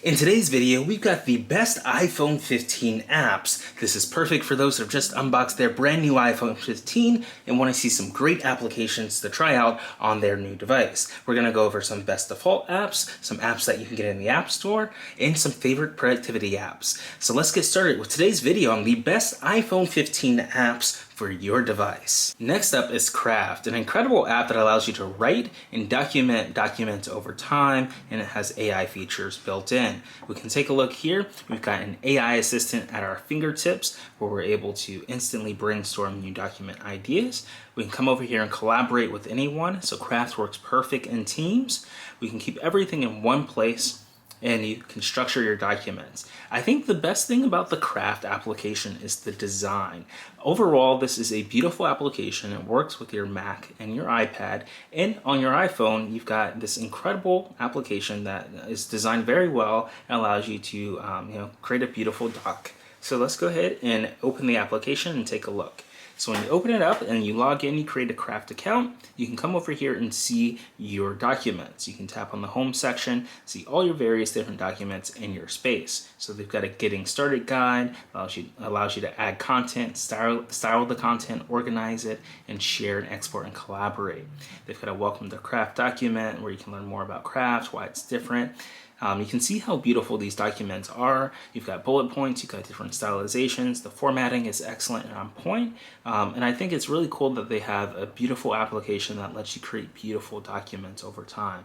In today's video, we've got the best iPhone 15 apps. This is perfect for those who have just unboxed their brand new iPhone 15 and want to see some great applications to try out on their new device. We're going to go over some best default apps, some apps that you can get in the App Store, and some favorite productivity apps. So let's get started with today's video on the best iPhone 15 apps for your device. Next up is Craft, an incredible app that allows you to write and document documents over time, and it has AI features built in. We can take a look here. We've got an AI assistant at our fingertips where we're able to instantly brainstorm new document ideas. We can come over here and collaborate with anyone, so Craft works perfect in teams. We can keep everything in one place, and you can structure your documents. I think the best thing about the Craft application is the design. Overall, this is a beautiful application. It works with your Mac and your iPad, and on your iPhone, you've got this incredible application that is designed very well and allows you to create a beautiful doc. So let's go ahead and open the application and take a look. So when you open it up and you log in, you create a Craft account, you can come over here and see your documents. You can tap on the home section, see all your various different documents in your space. So they've got a getting started guide, allows you to add content, style the content, organize it, and share and export and collaborate. They've got a welcome to Craft document where you can learn more about Craft, why it's different. You can see how beautiful these documents are. You've got bullet points, you've got different stylizations. The formatting is excellent and on point. And I think it's really cool that they have a beautiful application that lets you create beautiful documents over time.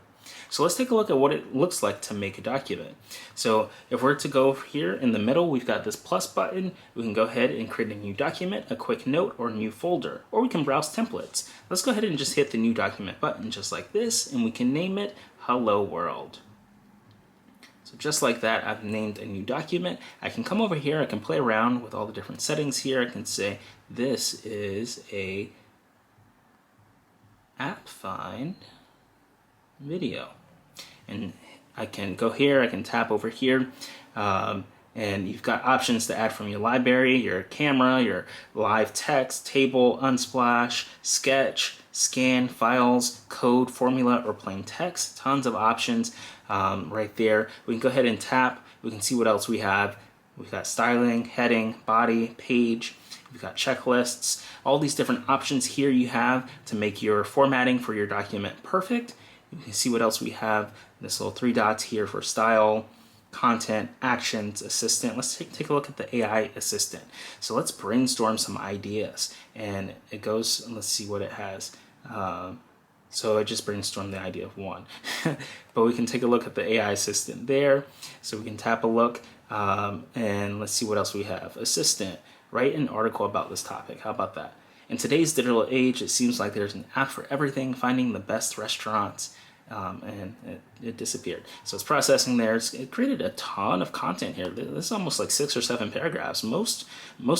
So let's take a look at what it looks like to make a document. So if we're to go here in the middle, we've got this plus button. We can go ahead and create a new document, a quick note, or a new folder, or we can browse templates. Let's go ahead and just hit the new document button just like this, and we can name it Hello World. So just like that, I've named a new document. I can come over here, I can play around with all the different settings here. I can say this is a AppFind video. And I can go here, I can tap over here, and you've got options to add from your library, your camera, your live text, table, unsplash, sketch, scan, files, code, formula, or plain text. Tons of options right there. We can go ahead and tap. We can see what else we have. We've got styling, heading, body, page. We've got checklists. All these different options here you have to make your formatting for your document perfect. You can see what else we have. This little three dots here for style, content, actions, assistant. Let's take a look at the AI assistant. So let's brainstorm some ideas. And it goes, let's see what it has. So I just brainstormed the idea of one. But we can take a look at the AI assistant there. So we can tap a look and let's see what else we have. Assistant, write an article about this topic. How about that? In today's digital age, it seems like there's an app for everything, finding the best restaurants. And it disappeared. So it's processing there. It created a ton of content here. This is almost like 6 or 7 paragraphs. Most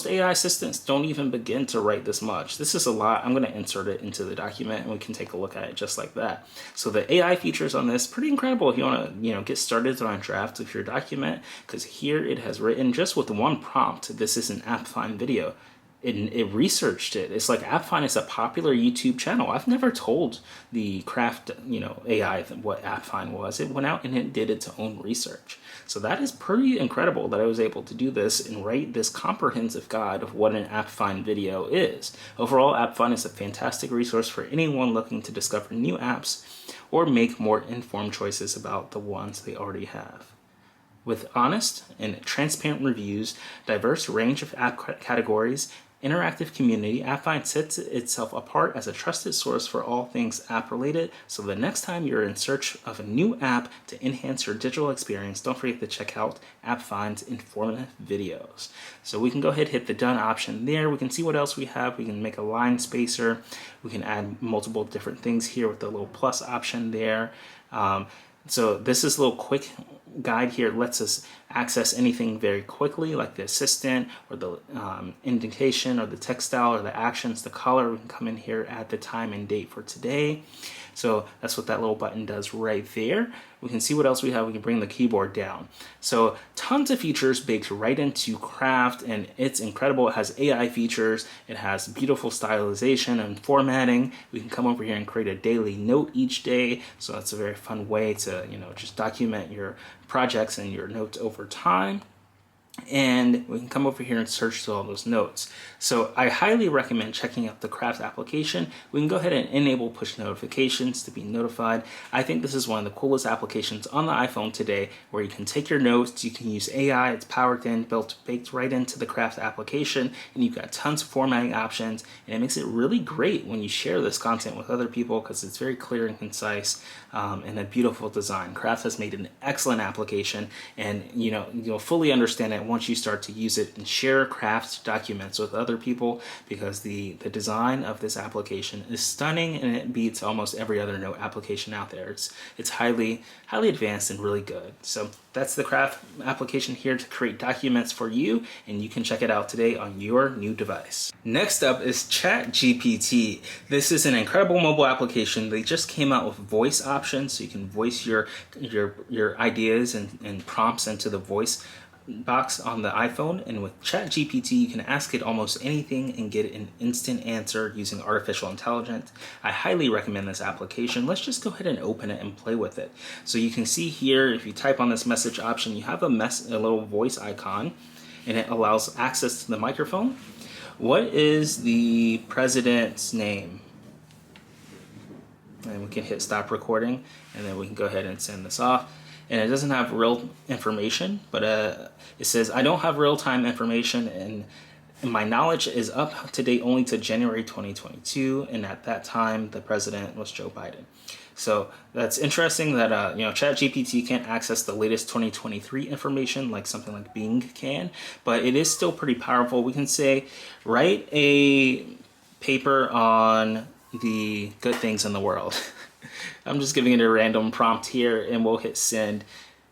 AI assistants don't even begin to write this much. This is a lot. I'm going to insert it into the document and we can take a look at it just like that. So the AI features on this, pretty incredible if you want to get started on a draft of your document, because here it has written just with one prompt. This is an AppFind video. It researched it. It's like AppFind is a popular YouTube channel. I've never told the Craft, AI what AppFind was. It went out and it did its own research. So that is pretty incredible that I was able to do this and write this comprehensive guide of what an AppFind video is. Overall, AppFind is a fantastic resource for anyone looking to discover new apps or make more informed choices about the ones they already have. With honest and transparent reviews, diverse range of app categories, interactive community, AppFind sets itself apart as a trusted source for all things app-related. So the next time you're in search of a new app to enhance your digital experience, don't forget to check out AppFind's informative videos. So we can go ahead and hit the done option there. We can see what else we have. We can make a line spacer. We can add multiple different things here with the little plus option there. So this is a little quick guide here. It lets us access anything very quickly, like the assistant or the indentation or the text style or the actions, the color. We can come in here, add the time and date for today. So that's what that little button does right there. We can see what else we have. We can bring the keyboard down. So tons of features baked right into Craft, and it's incredible. It has AI features. It has beautiful stylization and formatting. We can come over here and create a daily note each day. So that's a very fun way to, just document your projects and your notes over time. And we can come over here and search through all those notes. So I highly recommend checking out the Craft application. We can go ahead and enable push notifications to be notified. I think this is one of the coolest applications on the iPhone today, where you can take your notes, you can use AI, it's powered in, baked right into the Craft application, and you've got tons of formatting options, and it makes it really great when you share this content with other people because it's very clear and concise, and a beautiful design. Craft has made an excellent application, and you'll fully understand it once you start to use it and share Craft documents with other people, because the design of this application is stunning, and it beats almost every other note application out there. It's highly advanced and really good. So that's the Craft application here to create documents for you, and you can check it out today on your new device. Next up is ChatGPT. This is an incredible mobile application. They just came out with voice options, so you can voice your ideas and prompts into the voice box on the iPhone. And with ChatGPT, you can ask it almost anything and get an instant answer using artificial intelligence. I highly recommend this application. Let's just go ahead and open it and play with it. So you can see here, if you type on this message option, you have a little voice icon, and it allows access to the microphone. What is the president's name? And we can hit stop recording, and then we can go ahead and send this off. And it doesn't have real information, but it says, I don't have real-time information, and my knowledge is up to date only to January 2022, and at that time, the president was Joe Biden. So that's interesting that ChatGPT can't access the latest 2023 information like something like Bing can, but it is still pretty powerful. We can say, write a paper on the good things in the world. I'm just giving it a random prompt here, and we'll hit send.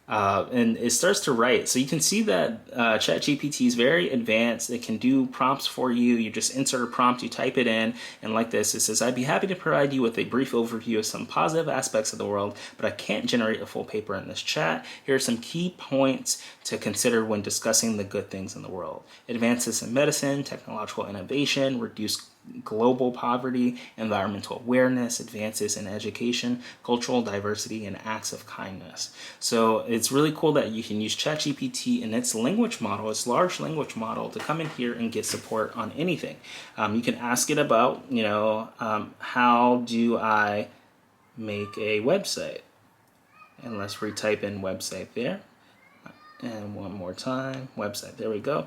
And it starts to write. So you can see that ChatGPT is very advanced. It can do prompts for you. You just insert a prompt, you type it in, and like this, it says, I'd be happy to provide you with a brief overview of some positive aspects of the world, but I can't generate a full paper in this chat. Here are some key points to consider when discussing the good things in the world. Advances in medicine, technological innovation, reduce global poverty, environmental awareness, advances in education, cultural diversity, and acts of kindness. So it's really cool that you can use ChatGPT and its language model, its large language model, to come in here and get support on anything. You can ask it about, how do I make a website? And let's retype in website there. And one more time, website, there we go.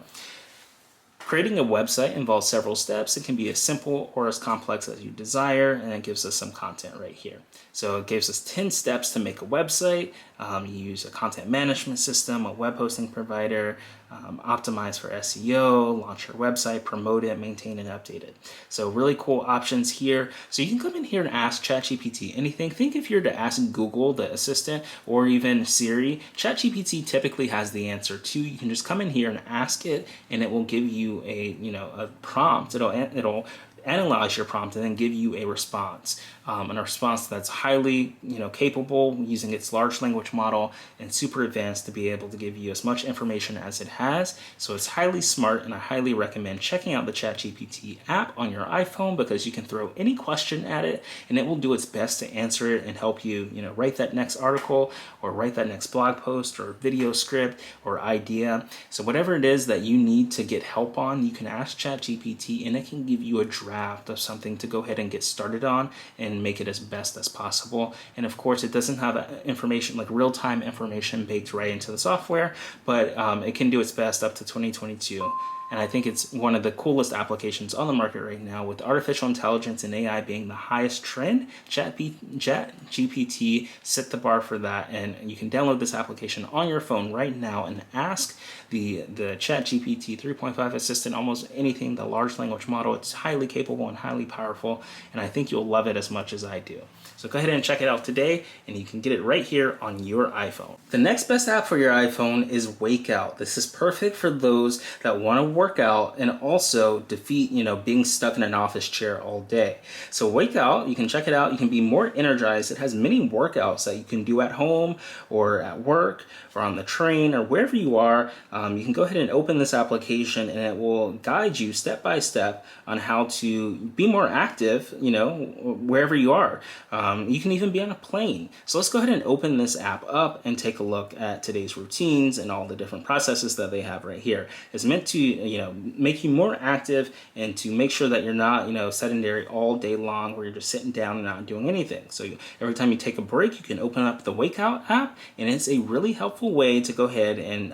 Creating a website involves several steps. It can be as simple or as complex as you desire, and it gives us some content right here. So it gives us 10 steps to make a website. You use a content management system, a web hosting provider, optimize for SEO, launch your website, promote it, maintain and update it. So really cool options here. So you can come in here and ask ChatGPT anything. Think if you're to ask Google, the assistant, or even Siri, ChatGPT typically has the answer too. You can just come in here and ask it, and it will give you a prompt. It'll analyze your prompt and then give you a response, and a response that's highly capable, using its large language model and super advanced to be able to give you as much information as it has. So it's highly smart, and I highly recommend checking out the ChatGPT app on your iPhone, because you can throw any question at it and it will do its best to answer it and help you write that next article, or write that next blog post, or video script, or idea. So whatever it is that you need to get help on, you can ask ChatGPT, and it can give you a draft of something to go ahead and get started on and make it as best as possible. And of course, it doesn't have information like real-time information baked right into the software, but it can do its best up to 2022. And I think it's one of the coolest applications on the market right now, with artificial intelligence and AI being the highest trend. ChatGPT set the bar for that, and you can download this application on your phone right now and ask the ChatGPT 3.5 assistant almost anything, the large language model. It's highly capable and highly powerful, and I think you'll love it as much as I do. So go ahead and check it out today, and you can get it right here on your iPhone. The next best app for your iPhone is Wake Out. This is perfect for those that want to work out and also defeat, being stuck in an office chair all day. So Wake Out, you can check it out. You can be more energized. It has many workouts that you can do at home or at work or on the train or wherever you are. You can go ahead and open this application, and it will guide you step by step on how to be more active, wherever you are. You can even be on a plane. So let's go ahead and open this app up and take a look at today's routines and all the different processes that they have right here. It's meant to, make you more active and to make sure that you're not, sedentary all day long where you're just sitting down and not doing anything. So every time you take a break, you can open up the Wake Out app, and it's a really helpful way to go ahead and,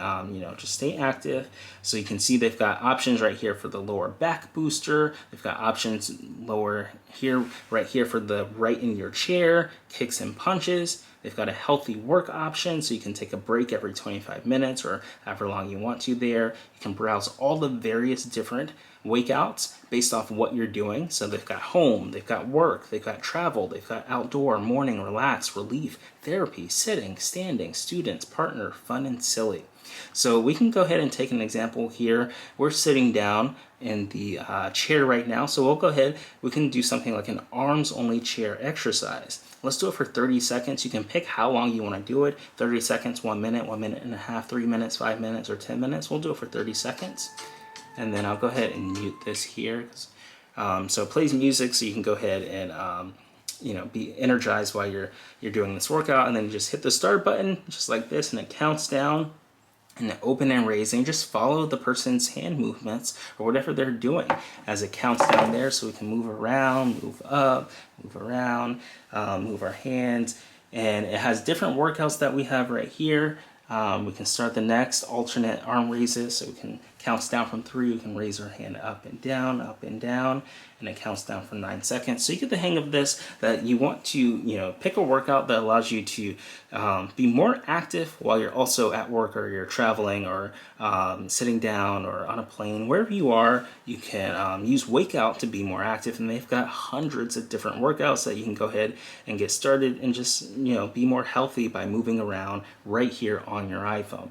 just stay active. So you can see they've got options right here for the lower back booster. They've got options right here for the right in your chair, kicks and punches. They've got a healthy work option, so you can take a break every 25 minutes or however long you want to there. You can browse all the various different wake outs based off what you're doing. So they've got home, they've got work, they've got travel, they've got outdoor, morning, relax, relief, therapy, sitting, standing, students, partner, fun, and silly. So we can go ahead and take an example here. We're sitting down in the chair right now, so we'll go ahead, we can do something like an arms only chair exercise. Let's do it for 30 seconds. You can pick how long you want to do it. 30 seconds, 1 minute, 1 minute and a half, 3 minutes, 5 minutes, or 10 minutes. We'll do it for 30 seconds. And then I'll go ahead and mute this here. So it plays music, so you can go ahead and be energized while you're doing this workout. And then you just hit the start button just like this, and it counts down. And open and raising, just follow the person's hand movements or whatever they're doing as it counts down there, so we can move around, move up, move around, move our hands. And it has different workouts that we have right here. We can start the next alternate arm raises, so we can counts down from 3. We can raise our hand up and down, and it counts down for 9 seconds. So you get the hang of this, that you want to, pick a workout that allows you to be more active while you're also at work or you're traveling or sitting down or on a plane. Wherever you are, you can use Wake Out to be more active, and they've got hundreds of different workouts that you can go ahead and get started and just, be more healthy by moving around right here on your iPhone.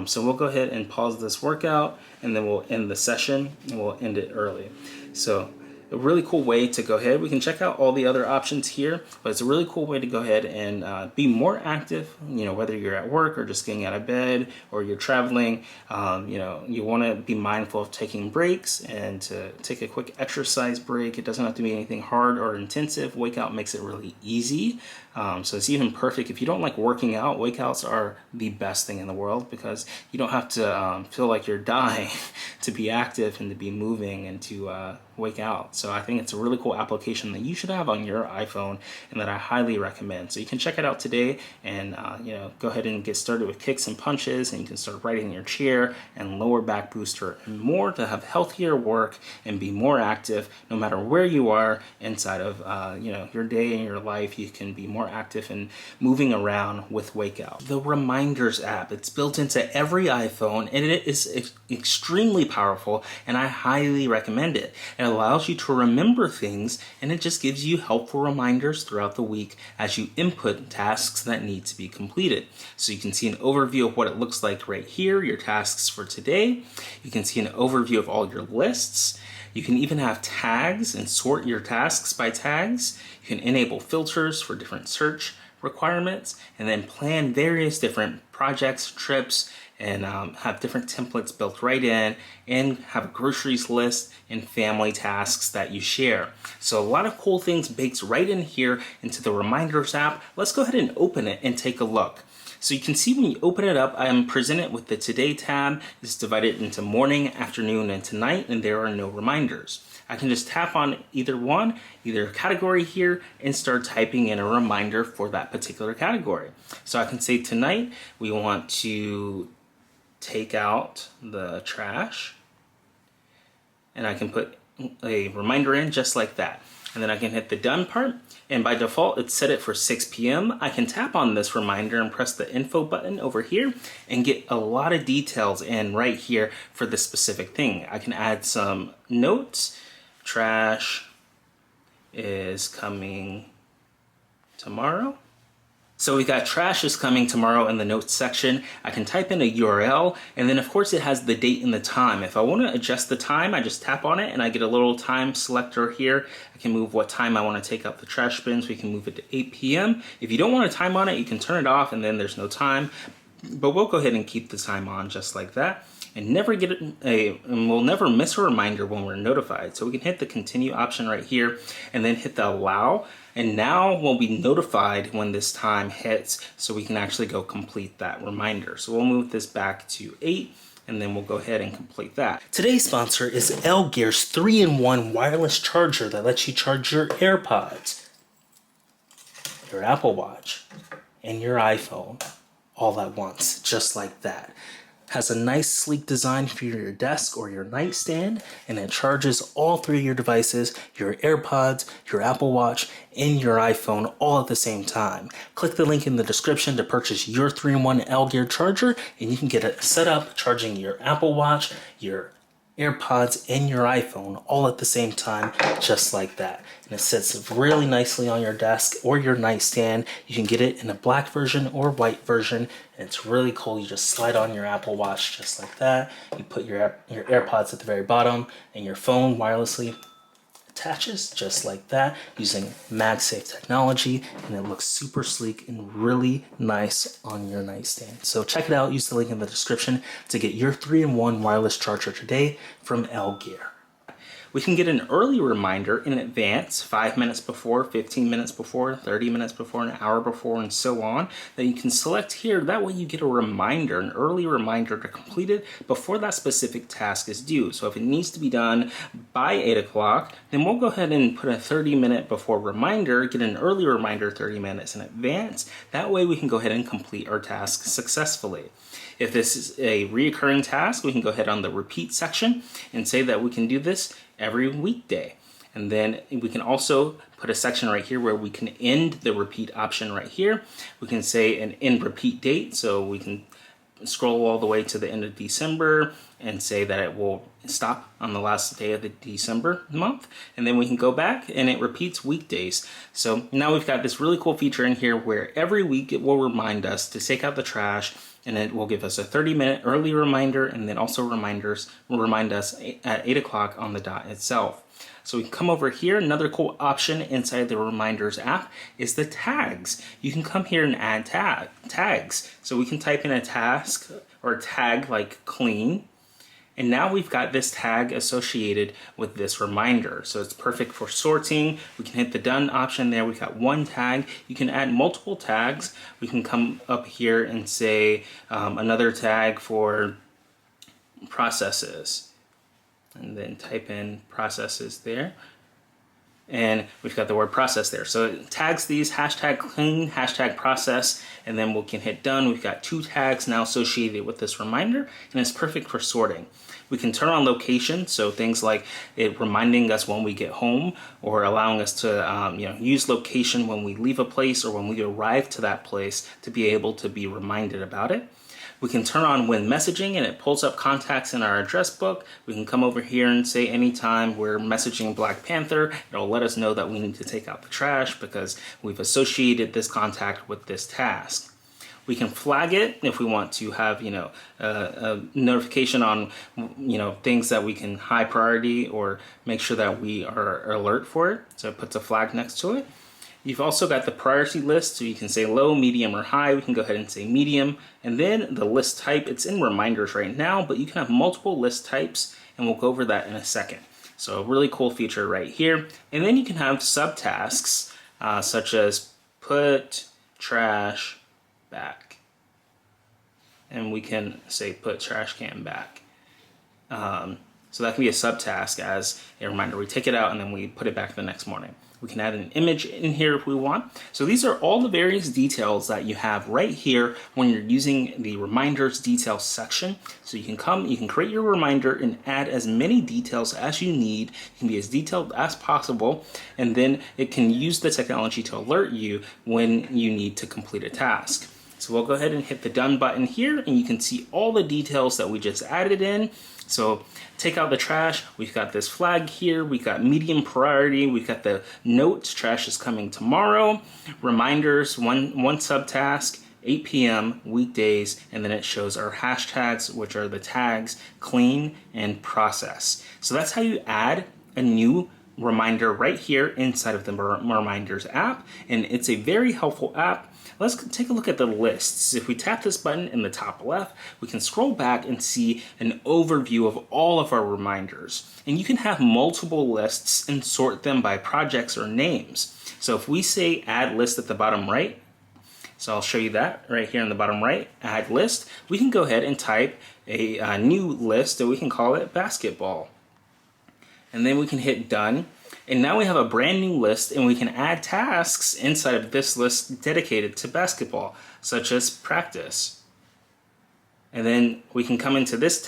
So we'll go ahead and pause this workout, and then we'll end the session, and we'll end it early. So a really cool way to go ahead. We can check out all the other options here, but it's a really cool way to go ahead and be more active, whether you're at work or just getting out of bed or you're traveling. You want to be mindful of taking breaks and to take a quick exercise break. It doesn't have to be anything hard or intensive. Wake Out makes it really easy. So it's even perfect if you don't like working out. Wake Outs are the best thing in the world because you don't have to feel like you're dying to be active and to be moving and to wake out. So I think it's a really cool application that you should have on your iPhone and that I highly recommend. So you can check it out today and go ahead and get started with kicks and punches, and you can start riding in your chair and lower back booster and more to have healthier work and be more active no matter where you are inside of your day and your life. You can be more active and moving around with Wake Out. The Reminders app, it's built into every iPhone, and it is extremely powerful, and I highly recommend it. It allows you to remember things, and it just gives you helpful reminders throughout the week as you input tasks that need to be completed. So you can see an overview of what it looks like right here, your tasks for today. You can see an overview of all your lists. You can even have tags and sort your tasks by tags. You can enable filters for different search requirements, and then plan various different projects, trips, and have different templates built right in, and have a groceries list and family tasks that you share. So a lot of cool things baked right in here into the Reminders app. Let's go ahead and open it and take a look. So you can see when you open it up, I am presented with the Today tab. It's divided into morning, afternoon, and tonight, and there are no reminders. I can just tap on either category here, and start typing in a reminder for that particular category. So I can say tonight we want to take out the trash, and I can put a reminder in just like that. And then I can hit the done part, and by default it's set it for 6 p.m. I can tap on this reminder and press the info button over here and get a lot of details in right here for this specific thing. I can add some notes. Trash is coming tomorrow. So we got trash is coming tomorrow in the notes section. I can type in a URL, and then of course it has the date and the time. If I want to adjust the time, I just tap on it and I get a little time selector here. I can move what time I want to take out the trash bins. We can move it to 8 p.m. If you don't want a time on it, you can turn it off and then there's no time. But we'll go ahead and keep the time on just like that. And we'll never miss a reminder when we're notified. So we can hit the continue option right here and then hit the allow. And now we'll be notified when this time hits, so we can actually go complete that reminder. So we'll move this back to 8, and then we'll go ahead and complete that. Today's sponsor is LGEAR's 3-in-1 wireless charger that lets you charge your AirPods, your Apple Watch, and your iPhone all at once, just like that. Has a nice sleek design for your desk or your nightstand, and it charges all 3 of your devices, your AirPods, your Apple Watch, and your iPhone all at the same time. Click the link in the description to purchase your 3-in-1 LGEAR charger, and you can get it set up charging your Apple Watch, your AirPods, and your iPhone all at the same time, just like that. And it sits really nicely on your desk or your nightstand. You can get it in a black version or white version, and it's really cool. You just slide on your Apple Watch just like that. You put your AirPods at the very bottom, and your phone wirelessly attaches just like that using MagSafe technology, and it looks super sleek and really nice on your nightstand. So check it out. Use the link in the description to get your 3-in-1 wireless charger today from LGEAR. We can get an early reminder in advance, 5 minutes before, 15 minutes before, 30 minutes before, an hour before, and so on, that you can select here. That way you get a reminder, an early reminder to complete it before that specific task is due. So if it needs to be done by 8 o'clock, then we'll go ahead and put a 30-minute before reminder, get an early reminder 30 minutes in advance. That way we can go ahead and complete our task successfully. If this is a reoccurring task, we can go ahead on the repeat section and say that we can do this every weekday. And then we can also put a section right here where we can end the repeat option right here. We can say an end repeat date, so we can scroll all the way to the end of December and say that it will stop on the last day of the December month, and then we can go back and it repeats weekdays. So now we've got this really cool feature in here where every week it will remind us to take out the trash, and it will give us a 30-minute early reminder, and then also will remind us at 8 o'clock on the dot itself. So we can come over here. Another cool option inside the Reminders app is the tags. You can come here and add tags. So we can type in a task or a tag like clean, and now we've got this tag associated with this reminder. So it's perfect for sorting. We can hit the done option there. We've got one tag. You can add multiple tags. We can come up here and say another tag for processes, and then type in processes there. And we've got the word process there. So it tags these, hashtag clean, hashtag process, and then we can hit done. We've got 2 tags now associated with this reminder, and it's perfect for sorting. We can turn on location, so things like it reminding us when we get home, or allowing us to use location when we leave a place or when we arrive to that place to be able to be reminded about it. We can turn on when messaging, and it pulls up contacts in our address book. We can come over here and say anytime we're messaging Black Panther, it'll let us know that we need to take out the trash because we've associated this contact with this task. We can flag it if we want to have, a notification on, things that we can high priority or make sure that we are alert for it. So it puts a flag next to it. You've also got the priority list, so you can say low, medium, or high. We can go ahead and say medium. And then the list type, it's in Reminders right now, but you can have multiple list types, and we'll go over that in a second. So a really cool feature right here. And then you can have subtasks, such as put trash back. And we can say put trash can back. So that can be a subtask as a reminder. We take it out and then we put it back the next morning. We can add an image in here if we want. So these are all the various details that you have right here when you're using the Reminders details section. So you can create your reminder and add as many details as you need. It can be as detailed as possible, and then it can use the technology to alert you when you need to complete a task. So we'll go ahead and hit the done button here, and you can see all the details that we just added in. So take out the trash, we've got this flag here, we've got medium priority, we've got the notes, trash is coming tomorrow, reminders, one subtask, 8 p.m. weekdays, and then it shows our hashtags, which are the tags clean and process. So that's how you add a new reminder right here inside of the Reminders app, and it's a very helpful app. Let's take a look at the lists. If we tap this button in the top left, we can scroll back and see an overview of all of our reminders. And you can have multiple lists and sort them by projects or names. So if we say add list at the bottom right, so I'll show you that right here in the bottom right, add list, we can go ahead and type a new list, and we can call it basketball. And then we can hit done. And now we have a brand new list, and we can add tasks inside of this list dedicated to basketball, such as practice. And then we can come into this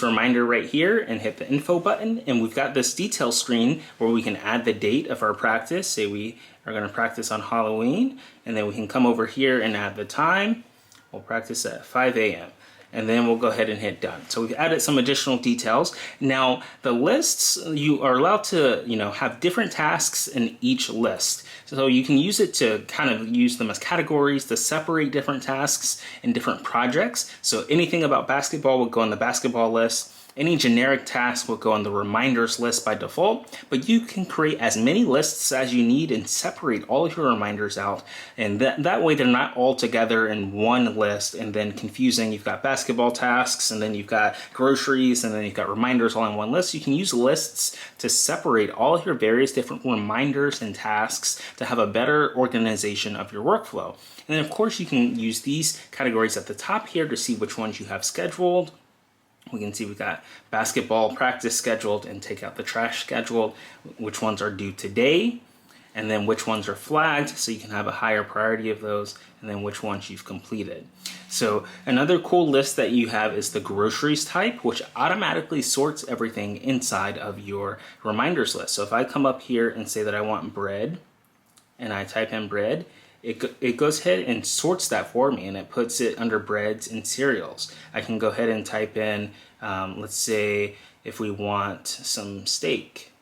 reminder right here and hit the info button, and we've got this detail screen where we can add the date of our practice. Say we are going to practice on Halloween, and then we can come over here and add the time. We'll practice at 5 a.m. and then we'll go ahead and hit done. So we've added some additional details. Now the lists, you are allowed to, have different tasks in each list. So you can use it to kind of use them as categories to separate different tasks in different projects. So anything about basketball would go on the basketball list. Any generic task will go on the reminders list by default, but you can create as many lists as you need and separate all of your reminders out. And that way they're not all together in one list and then confusing. You've got basketball tasks, and then you've got groceries, and then you've got reminders all in one list. You can use lists to separate all of your various different reminders and tasks to have a better organization of your workflow. And then of course you can use these categories at the top here to see which ones you have scheduled. We can see we've got basketball practice scheduled and take out the trash scheduled, which ones are due today, and then which ones are flagged so you can have a higher priority of those, and then which ones you've completed. So another cool list that you have is the groceries type, which automatically sorts everything inside of your reminders list. So if I come up here and say that I want bread, and I type in bread, it goes ahead and sorts that for me, and it puts it under breads and cereals. I can go ahead and type in, let's say if we want some steak,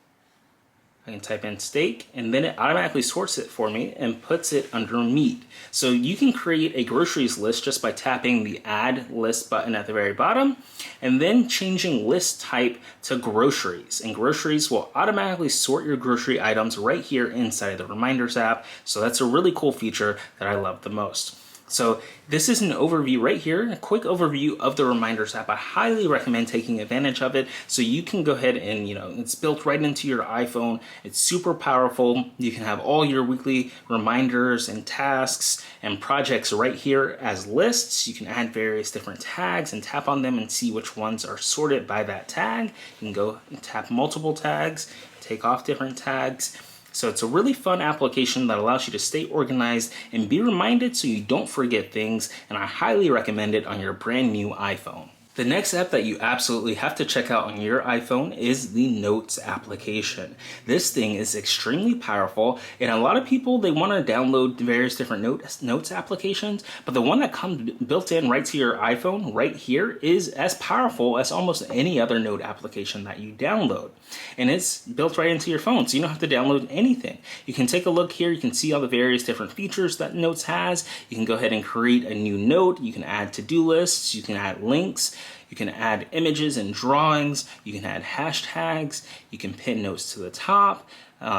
I can type in steak, and then it automatically sorts it for me and puts it under meat. So you can create a groceries list just by tapping the add list button at the very bottom, and then changing list type to groceries. And groceries will automatically sort your grocery items right here inside of the Reminders app. So that's a really cool feature that I love the most. So this is an overview right here, a quick overview of the Reminders app. I highly recommend taking advantage of it. So you can go ahead and, it's built right into your iPhone. It's super powerful. You can have all your weekly reminders and tasks and projects right here as lists. You can add various different tags and tap on them and see which ones are sorted by that tag. You can go and tap multiple tags, take off different tags. So it's a really fun application that allows you to stay organized and be reminded so you don't forget things, and I highly recommend it on your brand new iPhone. The next app that you absolutely have to check out on your iPhone is the Notes application. This thing is extremely powerful, and a lot of people, they want to download various different Notes applications, but the one that comes built in right to your iPhone right here is as powerful as almost any other Note application that you download. And it's built right into your phone, so you don't have to download anything. You can take a look here, you can see all the various different features that Notes has. You can go ahead and create a new note, you can add to-do lists, you can add links, you can add images and drawings, you can add hashtags, you can pin notes to the top.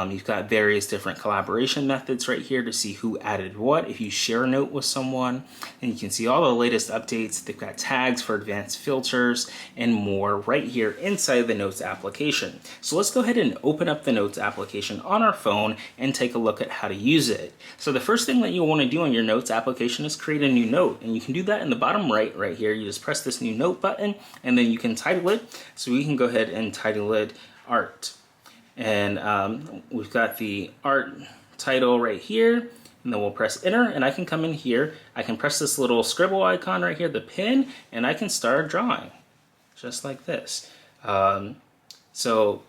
You've got various different collaboration methods right here to see who added what if you share a note with someone. And you can see all the latest updates. They've got tags for advanced filters and more right here inside the Notes application. So let's go ahead and open up the Notes application on our phone and take a look at how to use it. So the first thing that you'll want to do on your Notes application is create a new note. And you can do that in the bottom right here. You just press this new note button and then you can title it. So we can go ahead and title it Art. And we've got the art title right here, and then we'll press enter, and I can come in here, I can press this little scribble icon right here, the pen, and I can start drawing just like this. So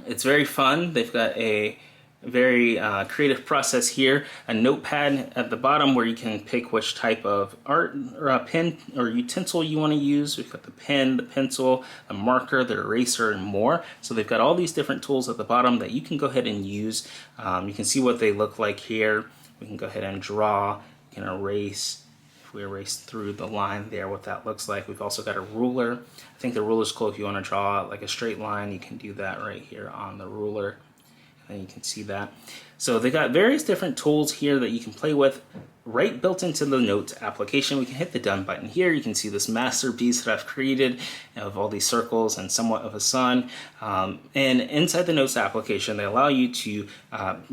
it's very fun. They've got a very creative process here. A notepad at the bottom where you can pick which type of art or pen or utensil you want to use. We've got the pen, the pencil, the marker, the eraser, and more. So they've got all these different tools at the bottom that you can go ahead and use. You can see what they look like here. We can go ahead and draw, you can erase. If we erase through the line there, what that looks like. We've also got a ruler. I think the ruler is cool if you want to draw like a straight line. You can do that right here on the ruler. And you can see that. So they got various different tools here that you can play with right built into the Notes application. We can hit the done button here. You can see this masterpiece that I've created of all these circles and somewhat of a sun. And inside the Notes application, they allow you to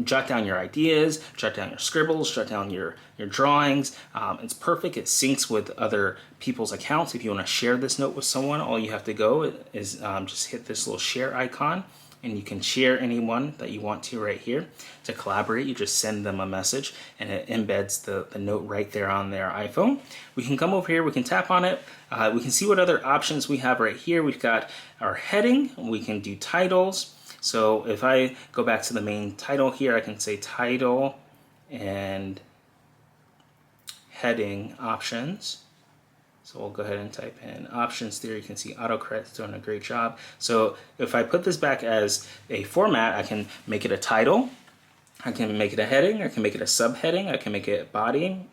jot down your ideas, jot down your scribbles, jot down your drawings. It's perfect. It syncs with other people's accounts. If you want to share this note with someone, all you have to go is just hit this little share icon. And you can share anyone that you want to right here. To collaborate, you just send them a message and it embeds the note right there on their iPhone. We can come over here, we can tap on it. We can see what other options we have right here. We've got our heading, we can do titles. So if I go back to the main title here, I can say title and heading options. So we'll go ahead and type in options there. You can see AutoCorrect's doing a great job. So if I put this back as a format, I can make it a title, I can make it a heading, I can make it a subheading, I can make it body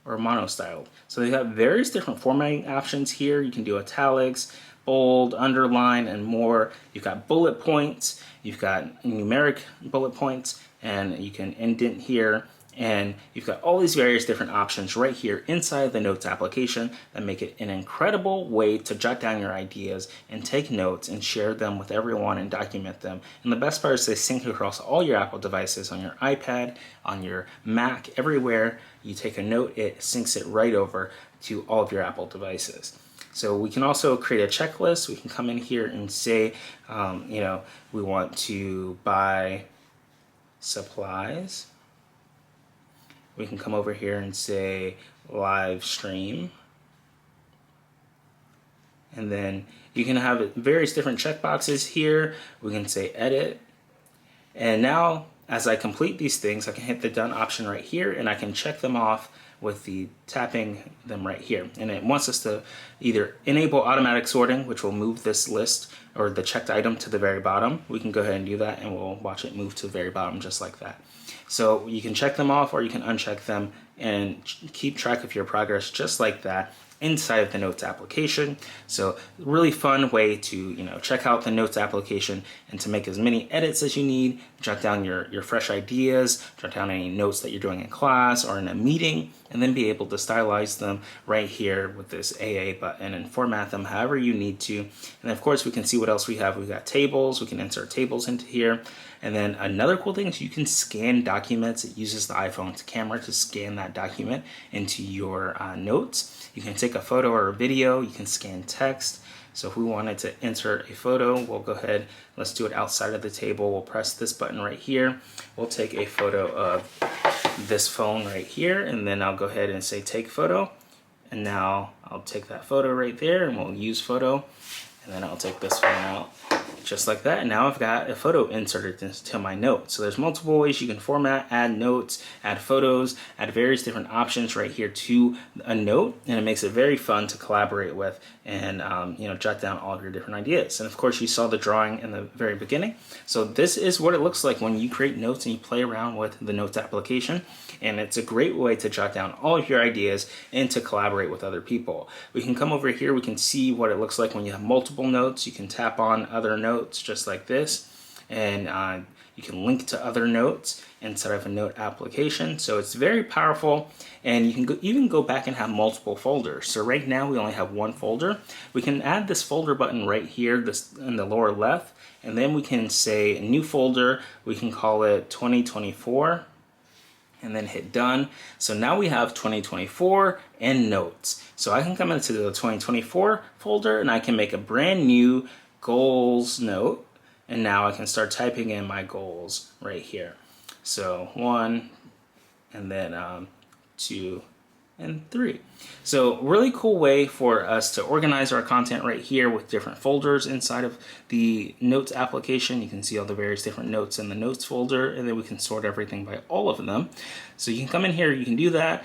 or monostyled. So they have various different formatting options here. You can do italics, bold, underline, and more. You've got bullet points, you've got numeric bullet points, and you can indent here. And you've got all these various different options right here inside the Notes application that make it an incredible way to jot down your ideas and take notes and share them with everyone and document them. And the best part is they sync across all your Apple devices, on your iPad, on your Mac, everywhere you take a note, it syncs it right over to all of your Apple devices. So we can also create a checklist. We can come in here and say, we want to buy supplies. We can come over here and say live stream. And then you can have various different checkboxes here. We can say edit. And now as I complete these things, I can hit the done option right here and I can check them off with the tapping them right here. And it wants us to either enable automatic sorting, which will move this list or the checked item to the very bottom. We can go ahead and do that and we'll watch it move to the very bottom just like that. So you can check them off or you can uncheck them and keep track of your progress just like that inside of the Notes application. So really fun way to check out the Notes application and to make as many edits as you need, jot down your fresh ideas, jot down any notes that you're doing in class or in a meeting, and then be able to stylize them right here with this AA button and format them however you need to. And of course we can see what else we have. We've got tables, we can insert tables into here. And then another cool thing is you can scan documents. It uses the iPhone's camera to scan that document into your notes. You can take a photo or a video, you can scan text. So if we wanted to insert a photo, we'll go ahead, let's do it outside of the table. We'll press this button right here. We'll take a photo of this phone right here, and then I'll go ahead and say take photo. And now I'll take that photo right there and we'll use photo. And then I'll take this phone out. Just like that, and now I've got a photo inserted into my note. So there's multiple ways you can format, add notes, add photos, add various different options right here to a note, and it makes it very fun to collaborate with and jot down all of your different ideas. And of course you saw the drawing in the very beginning. So this is what it looks like when you create notes and you play around with the Notes application. And it's a great way to jot down all of your ideas and to collaborate with other people. We can come over here, we can see what it looks like when you have multiple notes. You can tap on other notes just like this, and you can link to other notes inside of a note application. So it's very powerful, and you can even go back and have multiple folders. So right now we only have one folder. We can add this folder button right here, this in the lower left, and then we can say new folder. We can call it 2024. And then hit done. So now we have 2024 and notes. So I can come into the 2024 folder and I can make a brand new goals note. And now I can start typing in my goals right here. So 1, and then 2, and 3. So really cool way for us to organize our content right here with different folders inside of the notes application. You can see all the various different notes in the notes folder, and then we can sort everything by all of them. So you can come in here, you can do that.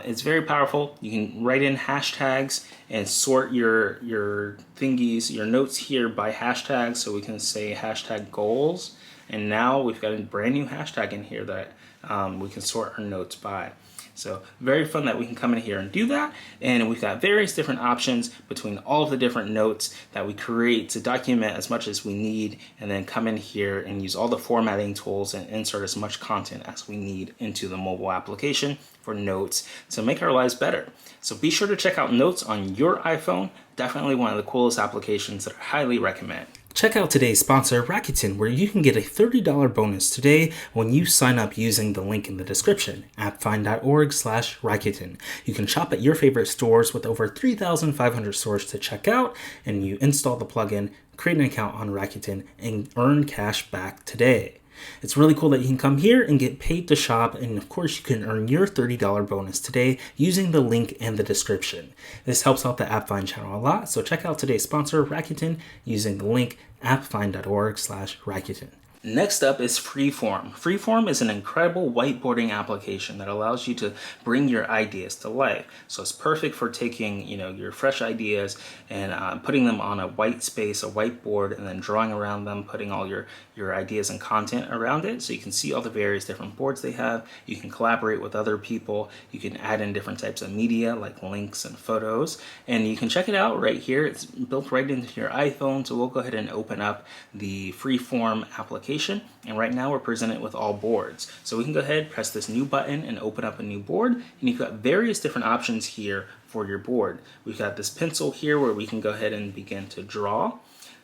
It's very powerful. You can write in hashtags and sort your thingies, your notes here by hashtags. So we can say hashtag goals, and now we've got a brand new hashtag in here that we can sort our notes by. So very fun that we can come in here and do that. And we've got various different options between all of the different notes that we create to document as much as we need, and then come in here and use all the formatting tools and insert as much content as we need into the mobile application for notes to make our lives better. So be sure to check out Notes on your iPhone. Definitely one of the coolest applications that I highly recommend. Check out today's sponsor, Rakuten, where you can get a $30 bonus today when you sign up using the link in the description, appfind.org/Rakuten. You can shop at your favorite stores with over 3,500 stores to check out, and you install the plugin, create an account on Rakuten, and earn cash back today. It's really cool that you can come here and get paid to shop, and of course you can earn your $30 bonus today using the link in the description. This helps out the AppFind channel a lot, so check out today's sponsor, Rakuten, using the link appfind.org/Rakuten. Next up is Freeform. Freeform is an incredible whiteboarding application that allows you to bring your ideas to life. So it's perfect for taking, your fresh ideas and putting them on a white space, a whiteboard, and then drawing around them, putting all your ideas and content around it. So you can see all the various different boards they have. You can collaborate with other people. You can add in different types of media like links and photos. And you can check it out right here. It's built right into your iPhone. So we'll go ahead and open up the Freeform application. And right now we're presented with all boards. So we can go ahead, press this new button and open up a new board. And you've got various different options here for your board. We've got this pencil here where we can go ahead and begin to draw.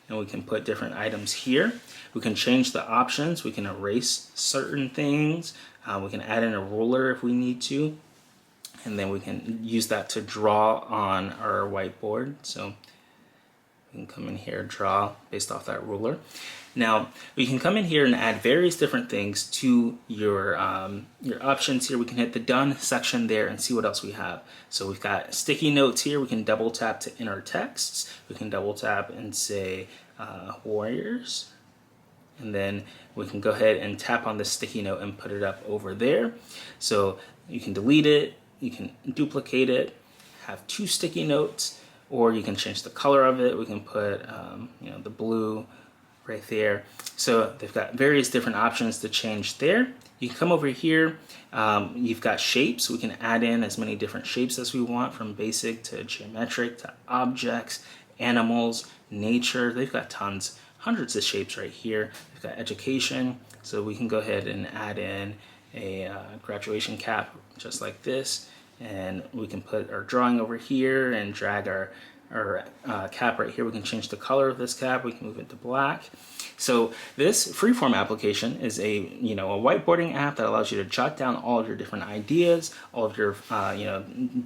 And we can put different items here. We can change the options. We can erase certain things. We can add in a ruler if we need to. And then we can use that to draw on our whiteboard. So we can come in here, draw based off that ruler. Now, we can come in here and add various different things to your options here. We can hit the Done section there and see what else we have. So we've got sticky notes here. We can double tap to enter texts. We can double tap and say Warriors. And then we can go ahead and tap on the sticky note and put it up over there. So you can delete it, you can duplicate it, have 2 sticky notes, or you can change the color of it. We can put the blue right there. So they've got various different options to change there. You can come over here. You've got shapes. We can add in as many different shapes as we want, from basic to geometric to objects, animals, nature. They've got tons, hundreds of shapes right here. They've got education. So we can go ahead and add in a graduation cap just like this. And we can put our drawing over here and drag our cap right here. We can change the color of this cap. We can move it to black. So this Freeform application is a whiteboarding app that allows you to jot down all of your different ideas, all of your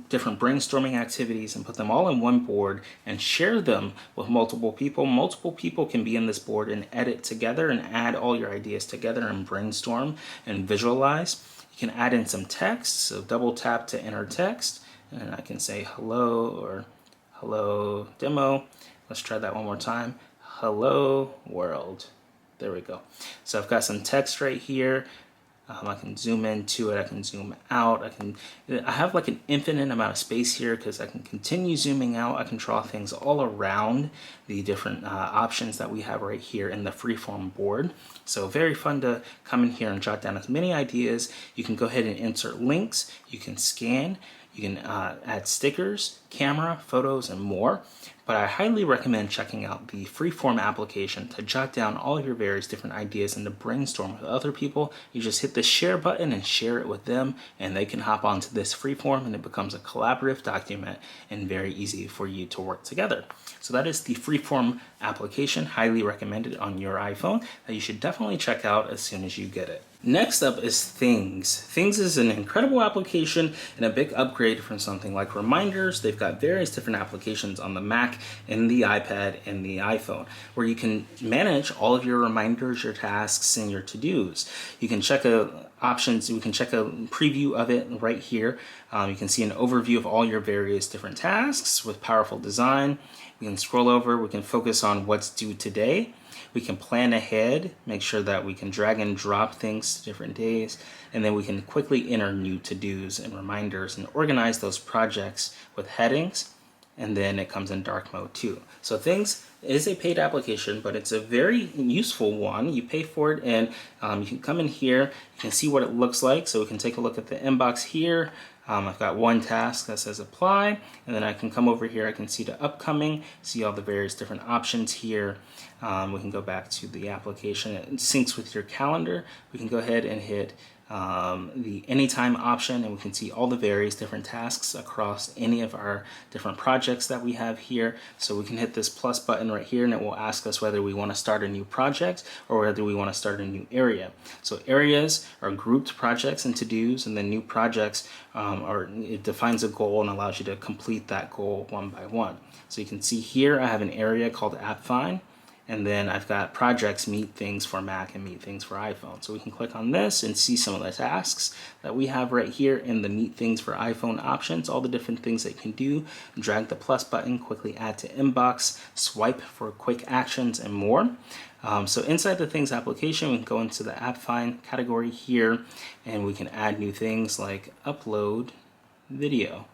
different brainstorming activities, and put them all in one board and share them with multiple people. Multiple people can be in this board and edit together and add all your ideas together and brainstorm and visualize. You can add in some text, so double tap to enter text, and I can say hello or hello demo. Let's try that one more time. Hello world. There we go. So I've got some text right here. I can zoom into it. I can zoom out. I have like an infinite amount of space here because I can continue zooming out. I can draw things all around the different options that we have right here in the Freeform board. So very fun to come in here and jot down as many ideas. You can go ahead and insert links. You can scan. You can add stickers, camera, photos, and more. But I highly recommend checking out the Freeform application to jot down all of your various different ideas and to brainstorm with other people. You just hit the share button and share it with them, and they can hop onto this Freeform, and it becomes a collaborative document and very easy for you to work together. So that is the Freeform application, highly recommended on your iPhone, that you should definitely check out as soon as you get it. Next up is Things. Things is an incredible application and a big upgrade from something like Reminders. They've got various different applications on the Mac Mac, in the iPad, and the iPhone, where you can manage all of your reminders, your tasks, and your to-dos. You can check options, we can check a preview of it right here. You can see an overview of all your various different tasks with powerful design. We can scroll over, we can focus on what's due today. We can plan ahead, make sure that we can drag and drop things to different days, and then we can quickly enter new to-dos and reminders and organize those projects with headings, and then it comes in dark mode too. So Things is a paid application, but it's a very useful one. You pay for it, and you can come in here, you can see what it looks like. So we can take a look at the inbox here. I've got one task that says apply, and then I can come over here, I can see the upcoming, see all the various different options here. We can go back to the application, it syncs with your calendar. We can go ahead and hit the anytime option, and we can see all the various different tasks across any of our different projects that we have here. So we can hit this plus button right here, and it will ask us whether we want to start a new project or whether we want to start a new area. So areas are grouped projects and to-dos, and then new projects it defines a goal and allows you to complete that goal one by one. So you can see here I have an area called AppFind, and then I've got projects, meet things for Mac and meet things for iPhone. So we can click on this and see some of the tasks that we have right here in the meet things for iPhone options, all the different things that you can do. Drag the plus button, quickly add to inbox, swipe for quick actions, and more. So inside the Things application, we can go into the AppFind category here, and we can add new things like upload video.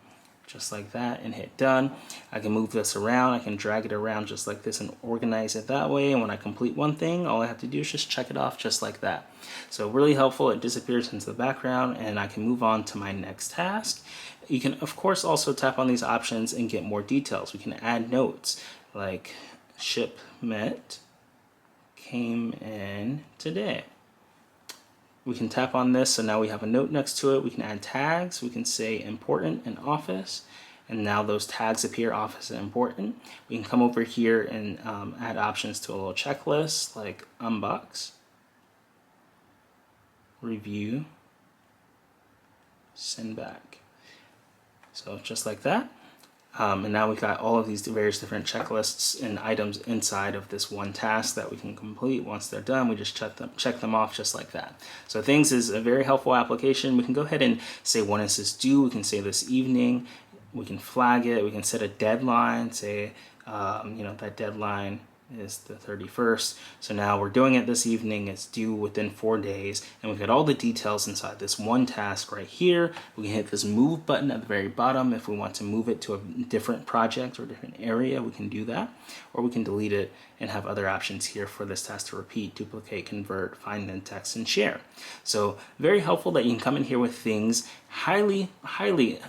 Just like that, and hit done. I can move this around, I can drag it around just like this and organize it that way, and when I complete one thing, all I have to do is just check it off just like that. So really helpful, it disappears into the background, and I can move on to my next task. You can of course also tap on these options and get more details. We can add notes like shipment came in today. We can tap on this, so now we have a note next to it. We can add tags. We can say important and office, and now those tags appear, office and important. We can come over here and add options to a little checklist like unbox, review, send back. So just like that. And now we've got all of these various different checklists and items inside of this one task that we can complete. Once they're done, we just check them off just like that. So Things is a very helpful application. We can go ahead and say when is this due. We can say this evening. We can flag it. We can set a deadline. Say, that deadline is the 31st. So now we're doing it this evening. It's due within 4 days, and we've got all the details inside this one task right here. We can hit this move button at the very bottom. If we want to move it to a different project or different area, we can do that, or we can delete it and have other options here for this task to repeat, duplicate, convert, find in text, and share. So very helpful that you can come in here with Things. Highly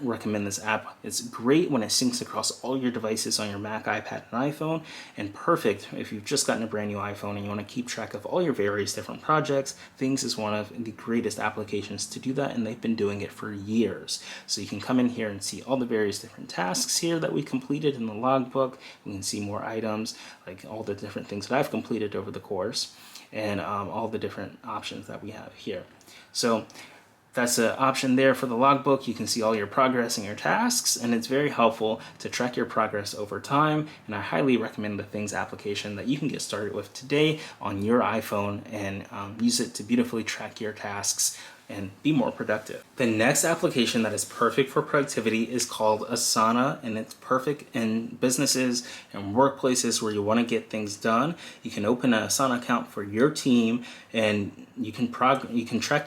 recommend this app. It's great when it syncs across all your devices on your Mac, iPad, and iPhone, and perfect if you've just gotten a brand new iPhone and you want to keep track of all your various different projects. Things is one of the greatest applications to do that, and they've been doing it for years. So you can come in here and see all the various different tasks here that we completed in the logbook. We can see more items, like all the different things that I've completed over the course, and all the different options that we have here. So that's an option there for the logbook. You can see all your progress and your tasks, and it's very helpful to track your progress over time. And I highly recommend the Things application that you can get started with today on your iPhone and use it to beautifully track your tasks and be more productive. The next application that is perfect for productivity is called Asana, and it's perfect in businesses and workplaces where you want to get things done. You can open an Asana account for your team, and you can track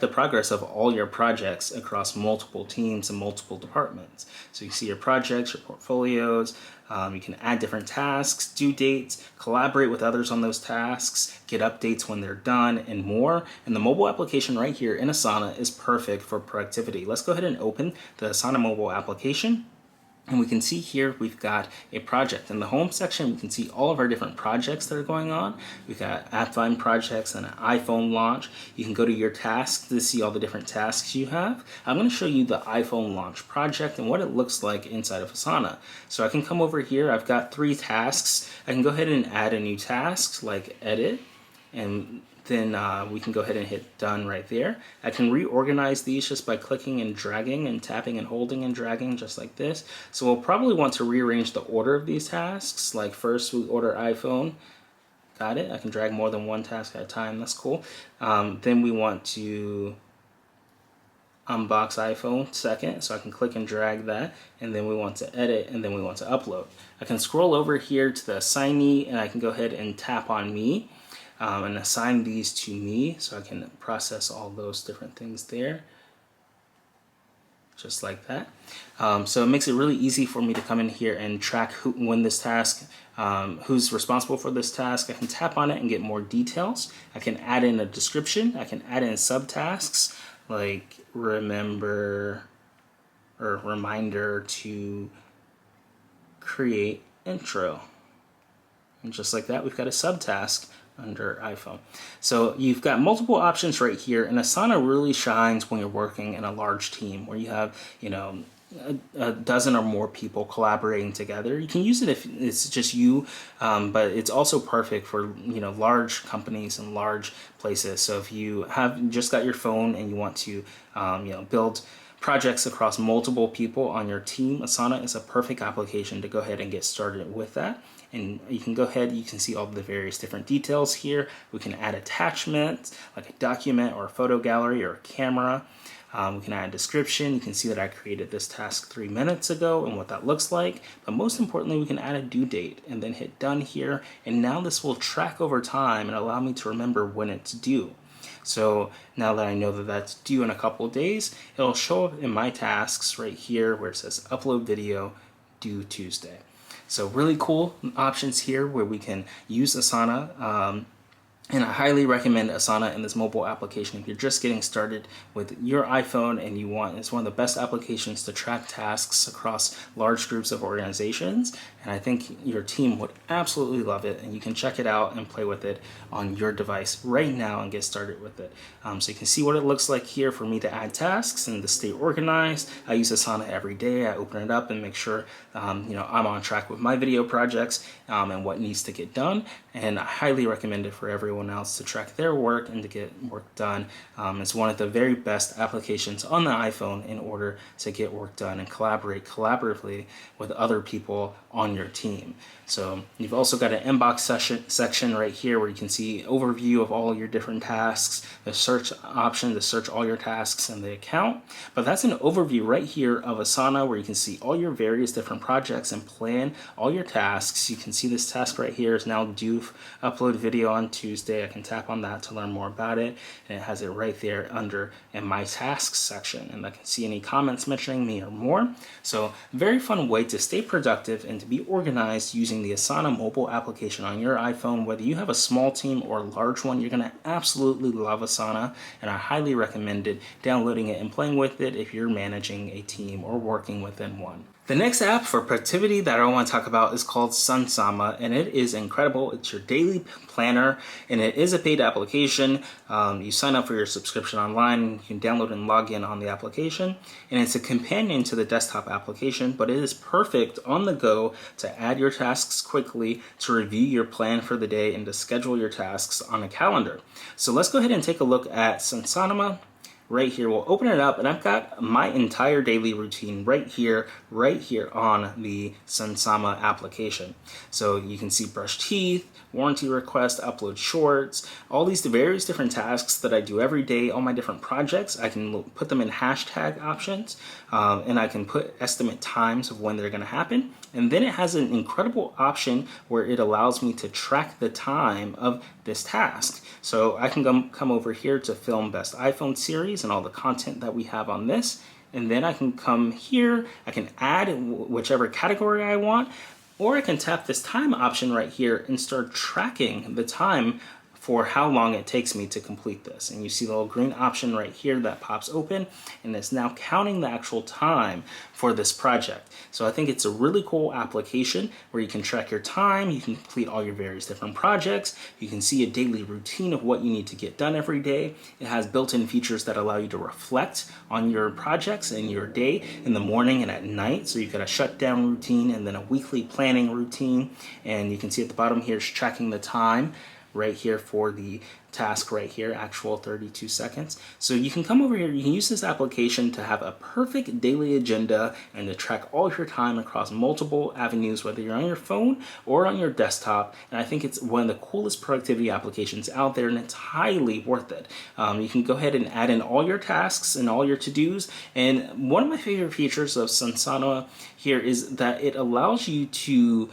the progress of all your projects across multiple teams and multiple departments. So you see your projects, your portfolios. You can add different tasks, due dates, collaborate with others on those tasks, get updates when they're done, and more. And the mobile application right here in Asana is perfect for productivity. Let's go ahead and open the Asana mobile application. And we can see here we've got a project. In the home section, we can see all of our different projects that are going on. We've got AppFind projects and an iPhone launch. You can go to your tasks to see all the different tasks you have. I'm going to show you the iPhone launch project and what it looks like inside of Asana. So I can come over here. I've got 3 tasks. I can go ahead and add a new task like edit and then we can go ahead and hit done right there. I can reorganize these just by clicking and dragging and tapping and holding and dragging just like this. So we'll probably want to rearrange the order of these tasks. Like first we order iPhone. Got it. I can drag more than one task at a time. That's cool. Then we want to unbox iPhone second, so I can click and drag that, and then we want to edit, and then we want to upload. I can scroll over here to the assignee, and I can go ahead and tap on me and assign these to me, so I can process all those different things there, just like that. So it makes it really easy for me to come in here and track when this task, who's responsible for this task. I can tap on it and get more details. I can add in a description. I can add in subtasks like remember or reminder to create intro. And just like that, we've got a subtask under iPhone. So you've got multiple options right here, and Asana really shines when you're working in a large team where you have, you know, a dozen or more people collaborating together. You can use it if it's just you, but it's also perfect for, you know, large companies and large places. So if you have just got your phone and you want to, you know, build projects across multiple people on your team, Asana is a perfect application to go ahead and get started with that. And you can go ahead, you can see all the various different details here. We can add attachments like a document or a photo gallery or a camera. We can add a description. You can see that I created this task 3 minutes ago and what that looks like. But most importantly, we can add a due date and then hit done here. And now this will track over time and allow me to remember when it's due. So now that I know that that's due in a couple of days, it'll show up in my tasks right here where it says upload video due Tuesday. So really cool options here where we can use Asana. And I highly recommend Asana in this mobile application if you're just getting started with your iPhone and you want, it's one of the best applications to track tasks across large groups of organizations. And I think your team would absolutely love it, and you can check it out and play with it on your device right now and get started with it. So you can see what it looks like here for me to add tasks and to stay organized. I use Asana every day. I open it up and make sure you know, I'm on track with my video projects and what needs to get done. And I highly recommend it for everyone else to track their work and to get work done. It's one of the very best applications on the iPhone in order to get work done and collaborate collaboratively with other people on your team. So you've also got an inbox section right here where you can see overview of all your different tasks, the search option to search all your tasks in the account. But that's an overview right here of Asana where you can see all your various different projects and plan all your tasks. You can see this task right here is now due upload video on Tuesday. I can tap on that to learn more about it, and it has it right there under in my tasks section, and I can see any comments mentioning me or more. So very fun way to stay productive and to be organized using the Asana mobile application on your iPhone. Whether you have a small team or a large one, you're going to absolutely love Asana, and I highly recommend it, downloading it and playing with it if you're managing a team or working within one. The next app for productivity that I want to talk about is called Sunsama, and it is incredible. It's your daily planner, and it is a paid application. You sign up for your subscription online, you can download and log in on the application, and it's a companion to the desktop application, but it is perfect on the go to add your tasks quickly, to review your plan for the day, and to schedule your tasks on a calendar. So let's go ahead and take a look at Sunsama. Right here, we'll open it up, and I've got my entire daily routine right here on the Sunsama application. So you can see brush teeth, warranty request, upload shorts, all these various different tasks that I do every day, all my different projects. I can put them in hashtag options, and I can put estimate times of when they're going to happen. And then it has an incredible option where it allows me to track the time of this task. So I can come over here to film best iPhone series and all the content that we have on this. And then I can come here, I can add whichever category I want, or I can tap this time option right here and start tracking the time for how long it takes me to complete this. And you see the little green option right here that pops open, and it's now counting the actual time for this project. So I think it's a really cool application where you can track your time, you can complete all your various different projects, you can see a daily routine of what you need to get done every day. It has built-in features that allow you to reflect on your projects and your day in the morning and at night. So you've got a shutdown routine and then a weekly planning routine. And you can see at the bottom here, it's tracking the time right here for the task right here, actual 32 seconds. So you can come over here, you can use this application to have a perfect daily agenda and to track all your time across multiple avenues, whether you're on your phone or on your desktop. And I think it's one of the coolest productivity applications out there, and it's highly worth it. You can go ahead and add in all your tasks and all your to-dos. And one of my favorite features of Sansana here is that it allows you to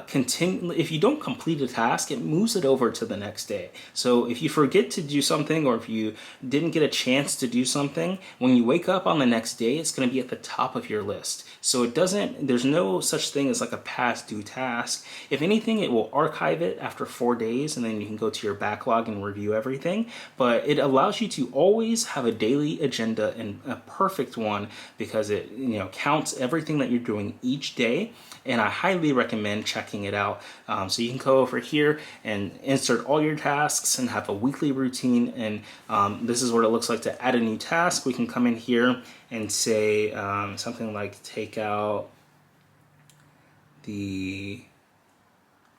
continue. If you don't complete a task, it moves it over to the next day. So if you forget to do something, or if you didn't get a chance to do something, when you wake up on the next day, it's going to be at the top of your list. So there's no such thing as like a past due task. If anything, it will archive it after 4 days, and then you can go to your backlog and review everything. But it allows you to always have a daily agenda, and a perfect one, because it counts everything that you're doing each day. And I highly recommend checking it out. So you can go over here and insert all your tasks and have a weekly routine. And this is what it looks like to add a new task. We can come in here and say something like take out the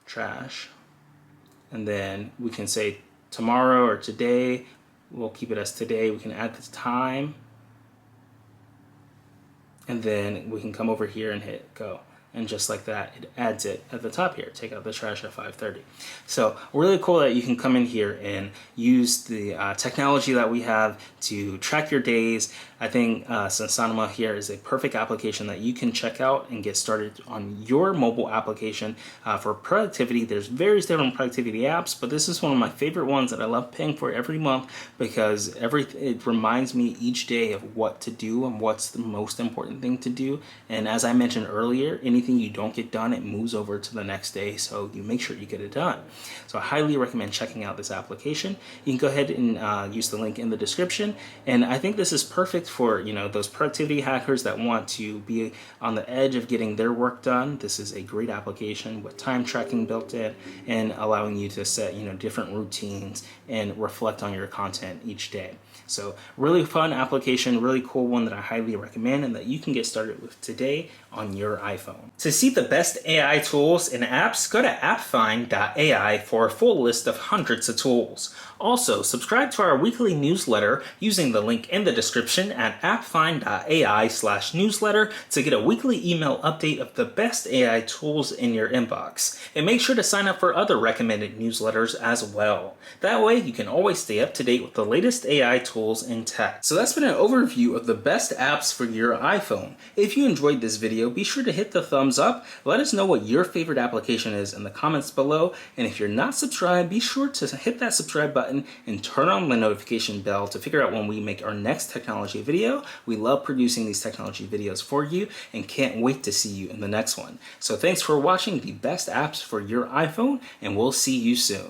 trash. And then we can say tomorrow or today. We'll keep it as today. We can add the time. And then we can come over here and hit go. And just like that, it adds it at the top here. Take out the trash at 5:30. So really cool that you can come in here and use the technology that we have to track your days. I think Sansana here is a perfect application that you can check out and get started on your mobile application for productivity. There's various different productivity apps, but this is one of my favorite ones that I love paying for every month, because it reminds me each day of what to do and what's the most important thing to do. And as I mentioned earlier, anything you don't get done, it moves over to the next day, so you make sure you get it done. So I highly recommend checking out this application. You can go ahead and use the link in the description. And I think this is perfect for those productivity hackers that want to be on the edge of getting their work done. This is a great application with time tracking built in, and allowing you to set different routines and reflect on your content each day. So really fun application, really cool one that I highly recommend, and that you can get started with today on your iPhone. To see the best AI tools and apps, go to appfind.ai for a full list of hundreds of tools. Also, subscribe to our weekly newsletter using the link in the description at appfind.ai/newsletter to get a weekly email update of the best AI tools in your inbox. And make sure to sign up for other recommended newsletters as well. That way, you can always stay up to date with the latest AI tools and tech. So that's been an overview of the best apps for your iPhone. If you enjoyed this video, be sure to hit the thumbs up. Let us know what your favorite application is in the comments below. And if you're not subscribed, be sure to hit that subscribe button and turn on the notification bell to figure out when we make our next technology video. We love producing these technology videos for you and can't wait to see you in the next one. So thanks for watching the best apps for your iPhone, and we'll see you soon.